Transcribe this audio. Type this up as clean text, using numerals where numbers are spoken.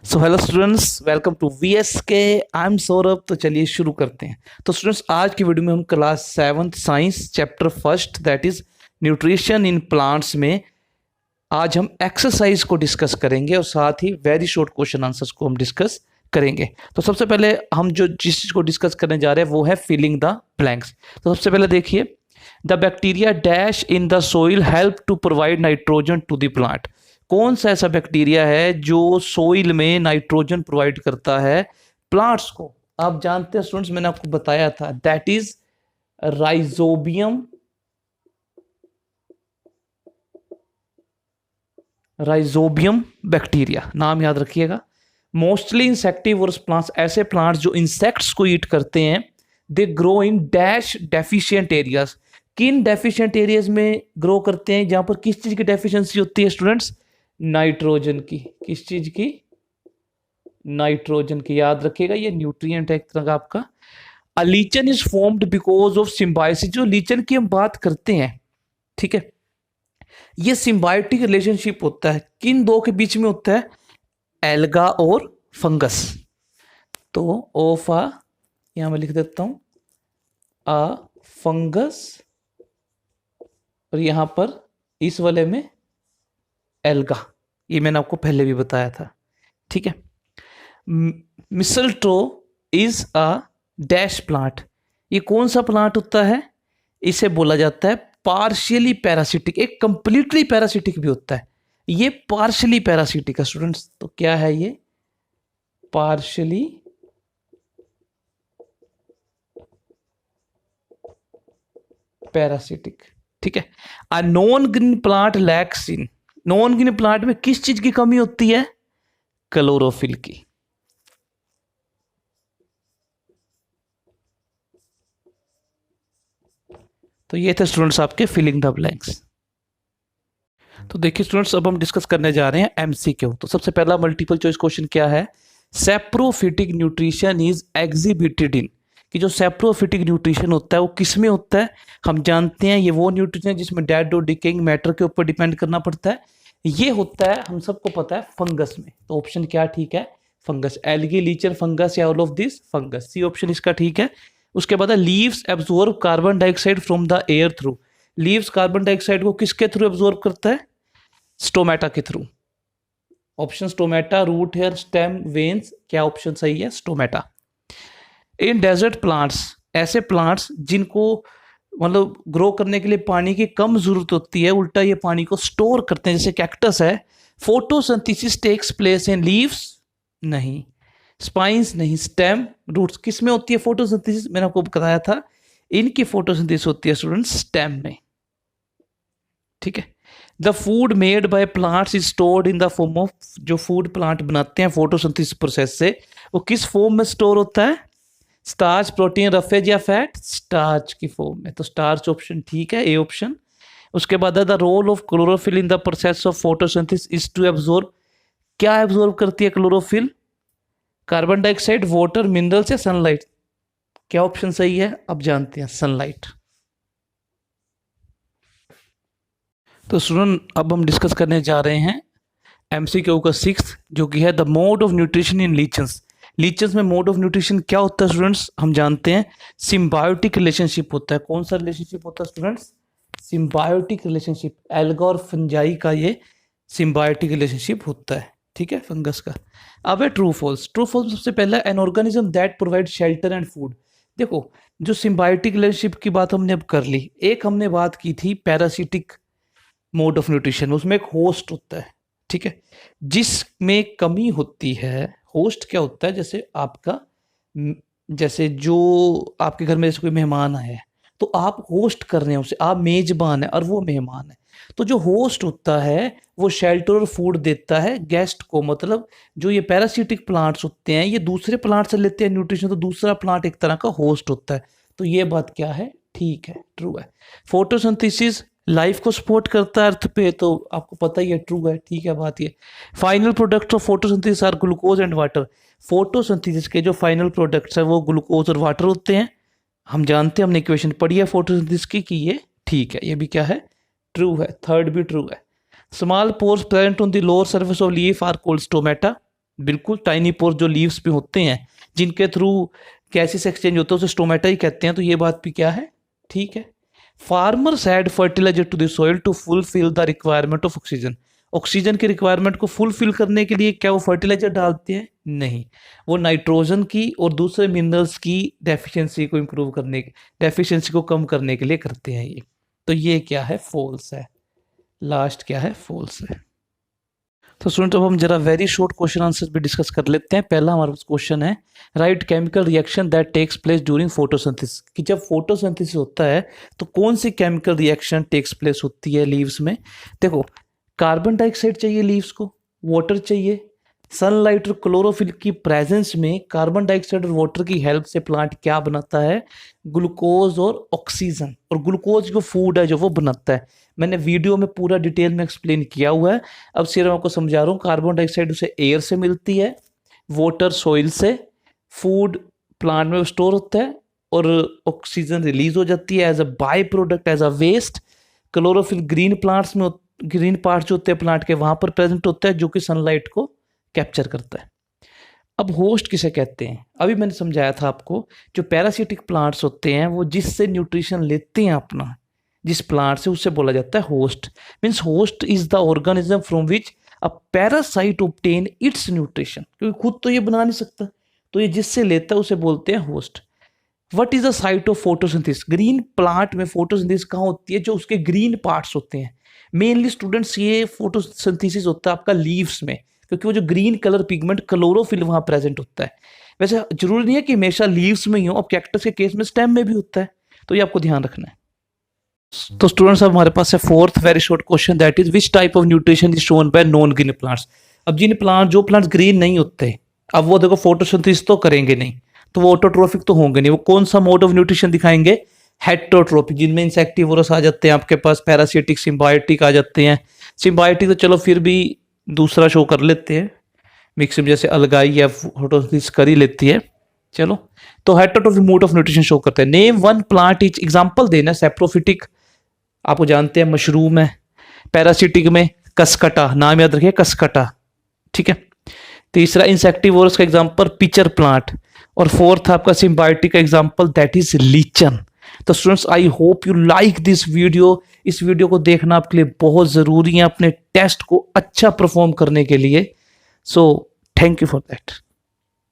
So hello students, welcome to VSK। I am Saurabh. तो चलिए शुरू करते हैं। तो स्टूडेंट्स, आज की वीडियो में हम class 7th science chapter first that is nutrition in plants में आज हम एक्सरसाइज को डिस्कस करेंगे और साथ ही वेरी शॉर्ट क्वेश्चन आंसर्स को हम डिस्कस करेंगे। तो सबसे पहले हम जो जिस चीज़ को डिस्कस करने जा रहे हैं वो है फिलिंग द ब्लैंक्स। तो सबसे पहले देखिए, the bacteria dash in the soil help to provide nitrogen to the plant. कौन सा ऐसा बैक्टीरिया है जो सोइल में नाइट्रोजन प्रोवाइड करता है प्लांट्स को? आप जानते हैं स्टूडेंट्स, मैंने आपको बताया था, that is rhizobium. Rhizobium bacteria, नाम याद रखिएगा। मोस्टली इंसेक्टिवोरस प्लांट्स, ऐसे प्लांट्स जो इंसेक्ट्स को ईट करते हैं। They grow in dash deficient areas. किन डेफिशिएंट एरियाज में ग्रो करते हैं? जहां पर किस चीज की डेफिशिएंसी होती है स्टूडेंट्स? नाइट्रोजन की। किस चीज की? नाइट्रोजन की। याद रखिएगा, ये न्यूट्रिएंट है एक तरह का आपका। A lichen is formed because of symbiosis. जो लीचन की हम बात करते हैं, ठीक है, ये सिम्बायोटिक रिलेशनशिप होता है। किन दो के बीच में होता है? एल्गा और फंगस। तो ऑफ अ, यहां मैं लिख देता हूं, अ फंगस, और यहां पर इस वाले में एल्गा। ये मैंने आपको पहले भी बताया था, ठीक है। मिसलट्रो इज अ डैश प्लांट। ये कौन सा प्लांट होता है? इसे बोला जाता है पार्शियली पैरासिटिक। एक कंप्लीटली पैरासिटिक भी होता है, ये पार्शियली पैरासिटिक है स्टूडेंट्स। तो क्या है ये? पार्शियली पैरासिटिक, ठीक है। A non green plant lakhs in. Non green plant में किस चीज की कमी होती है? क्लोरोफिल की। तो ये थे स्टूडेंट्स आपके फिलिंग द ब्लैंक्स। तो देखिए स्टूडेंट्स, अब हम डिस्कस करने जा रहे हैं MCQ। तो सबसे पहला मल्टीपल चॉइस क्वेश्चन क्या है? सेप्रोफिटिक न्यूट्रिशन इज एग्जिबिटेड इन। कि जो सेप्रोफिटिक न्यूट्रिशन होता है वो किस में होता है? हम जानते हैं ये वो न्यूट्रिशन है जिसमें डेड और डिकेइंग मैटर के ऊपर डिपेंड करना पड़ता है। ये होता है, हम सबको पता है, फंगस में। तो ऑप्शन क्या ठीक है? फंगस। एल्गी, लीचर, फंगस या all of this? Fungus. C option इसका ठीक है। उसके बाद leaves absorb carbon dioxide from the air through. Leaves carbon dioxide को किसके थ्रू एब्जॉर्ब करता है? स्टोमेटा के through. Option stomata, root hair, stem, veins. क्या ऑप्शन सही है? स्टोमेटा। इन डेजर्ट प्लांट्स, ऐसे प्लांट्स जिनको मतलब ग्रो करने के लिए पानी की कम जरूरत होती है, उल्टा ये पानी को स्टोर करते हैं, जैसे कैक्टस है। Photosynthesis takes place in leaves? नहीं। स्पाइंस? नहीं। Stem, roots? किस में होती है फोटोसिंथेसिस? मैंने आपको बताया था, इनकी फोटोसिंथेसिस होती है स्टूडेंट्स स्टेम में, ठीक है। The food made by plants is stored in the form of. जो फूड प्लांट बनाते हैं फोटोसिंथेसिस प्रोसेस से, वो किस फॉर्म में स्टोर होता है? स्टार्च, प्रोटीन, रफेज या फैट? स्टार्च की फॉर्म में। तो स्टार्च ऑप्शन ठीक है, ए ऑप्शन। उसके बाद the role of chlorophyll in the process of photosynthesis is to absorb. क्या एब्जॉर्ब करती है chlorophyll? Carbon dioxide, water, minerals या सनलाइट? क्या ऑप्शन सही है? अब जानते हैं, सनलाइट। तो स्टूडेंट, अब हम डिस्कस करने जा रहे हैं MCQ का 6th, जो कि है the mode of nutrition in lichens. Lichens में मोड ऑफ न्यूट्रिशन क्या होता है स्टूडेंट्स? हम जानते हैं सिम्बायोटिक रिलेशनशिप होता है। कौन सा रिलेशनशिप होता है स्टूडेंट्स? Symbiotic relationship. एल्गा और फंजाई का ये सिम्बायोटिक रिलेशनशिप होता है, ठीक है, फंगस का। अब है ट्रू फॉल्स। ट्रू फॉल्स सबसे पहला, an organism that provide shelter and food. देखो, जो सिम्बायोटिक रिलेशनशिप की बात हमने अब कर ली, एक हमने बात की थी पैरासिटिक मोड ऑफ न्यूट्रिशन, उसमें एक होस्ट होता है, ठीक है, जिसमें कमी होती है। होस्ट क्या होता है? जैसे आपका, जैसे जो आपके घर में जैसे कोई मेहमान आए हैं, तो आप होस्ट कर रहे हैं उसे, आप मेजबान है और वो मेहमान है। तो जो होस्ट होता है वो शेल्टर और फूड देता है गेस्ट को। मतलब जो ये पैरासिटिक प्लांट्स होते हैं, ये दूसरे प्लांट से लेते हैं न्यूट्रिशन, तो दूसरा प्लांट एक तरह का होस्ट होता है। तो ये बात क्या है? ठीक है, ट्रू है। फोटोसिंथेसिस लाइफ को सपोर्ट करता है अर्थ पे, तो आपको पता ही है, ट्रू है, ठीक है बात ये। Final product of photosynthesis are glucose and water. Photosynthesis के जो फाइनल प्रोडक्ट्स है वो ग्लूकोज और वाटर होते हैं। हम जानते हैं, हमने इक्वेशन पढ़ी है फोटोसिंथेसिस की, कि ये ठीक है, ये भी क्या है? ट्रू है। थर्ड भी ट्रू है। Small pores present on the lower surface of leaf are called stomata. बिल्कुल, टाइनी पोर जो लीव्स पे होते हैं, जिनके थ्रू गैसेस एक्सचेंज होते हैं, उसे स्टोमेटा ही कहते हैं। तो ये बात भी क्या है, ठीक है। Farmers add fertiliser to the soil to fulfil the requirement of oxygen. Oxygen की रिक्वायरमेंट को फुलफिल करने के लिए क्या वो फर्टिलाइजर डालते हैं? नहीं, वो नाइट्रोजन की और दूसरे मिनरल्स की डेफिशिएंसी को इम्प्रूव करने, डेफिशिएंसी को कम करने के लिए करते हैं ये। तो ये क्या है, फॉल्स है। लास्ट क्या है, फॉल्स है। तो स्टूडेंट अब हम जरा वेरी शॉर्ट क्वेश्चन आंसर भी डिस्कस कर लेते हैं। पहला हमारा क्वेश्चन है, write chemical reaction that takes place during photosynthesis. कि जब फोटोसिंथेसिस होता है तो कौन सी केमिकल रिएक्शन टेक्स प्लेस होती है लीव्स में? देखो, कार्बन डाइऑक्साइड चाहिए लीव्स को, वाटर चाहिए। सनलाइट और क्लोरोफिल की प्रेजेंस में कार्बन डाइऑक्साइड और वाटर की हेल्प से प्लांट क्या बनाता है? ग्लूकोज और ऑक्सीजन। और ग्लूकोज जो फूड है जो वो बनाता है, मैंने वीडियो में पूरा डिटेल में एक्सप्लेन किया हुआ है। अब सिर्फ मैं आपको समझा रहा हूँ। कार्बन डाइऑक्साइड उसे एयर से मिलती है, वाटर सॉइल से, फूड प्लांट में स्टोर होता है, और ऑक्सीजन रिलीज हो जाती है as a by product, as a waste. Chlorophyll green plants में, ग्रीन पार्ट जो होते हैं प्लांट के वहां पर प्रेजेंट होता है, जो कि सनलाइट को कैप्चर करता है। अब होस्ट किसे कहते हैं? अभी मैंने समझाया था आपको, जो पैरासिटिक प्लांट्स होते हैं वो जिससे न्यूट्रिशन लेते हैं अपना, जिस प्लांट से, उससे बोला जाता है host. Means host is the organism from which a parasite obtain it's nutrition. क्योंकि खुद तो ये बना नहीं सकता, तो ये जिससे लेता है उसे बोलते हैं host. What is the site of photosynthesis? Green plant में फोटोसिंथेसिस कहाँ होती है? जो उसके ग्रीन पार्ट्स होते हैं। मेनली स्टूडेंट्स ये फोटोसिंथेसिस होता है आपका लीव्स में, क्योंकि वो जो ग्रीन कलर पिगमेंट क्लोरोफिल वहां प्रेजेंट होता है। वैसे जरूरी नहीं है कि हमेशा लीव्स में ही हो, अब कैक्टस के केस में स्टेम में भी होता है, तो ये आपको ध्यान रखना है। तो स्टूडेंट्स अब हमारे पास है fourth very short question, that is which type of nutrition is shown by non green plants. अब जिन प्लांट, जो प्लांट्स ग्रीन नहीं होते, अब वो देखो फोटोसिंथेसिस तो करेंगे नहीं, तो वो ऑटोट्रोफिक तो होंगे नहीं। वो कौन सा मोड ऑफ न्यूट्रिशन दिखाएंगे? हेटेरोट्रोफिक, जिनमें इंसेक्टिवोरस आ जाते हैं आपके पास, पैरासिटिक, सिम्बायोटिक आ जाते हैं। सिम्बायोटिक तो चलो फिर भी दूसरा शो कर लेते हैं, मिक्स में जैसे अलगाई या फोटोसिंथेसिस कर ही लेती है, चलो। तो heterotrophic mode of nutrition show करते हैं। Name one plant etch, example देना। सेप्रोफिटिक आपको जानते हैं मशरूम है, पैरासिटिक में कसकटा, नाम याद रखिए कसकटा, ठीक है। तीसरा इंसेक्टिवोरस का एग्जांपल पिचर प्लांट, और फोर्थ आपका सिम्बायोटिक का एग्जांपल दैट इज लीचन। तो students I hope you like this video. इस वीडियो को देखना आपके लिए बहुत जरूरी है अपने टेस्ट को अच्छा परफॉर्म करने के लिए। So thank you for that.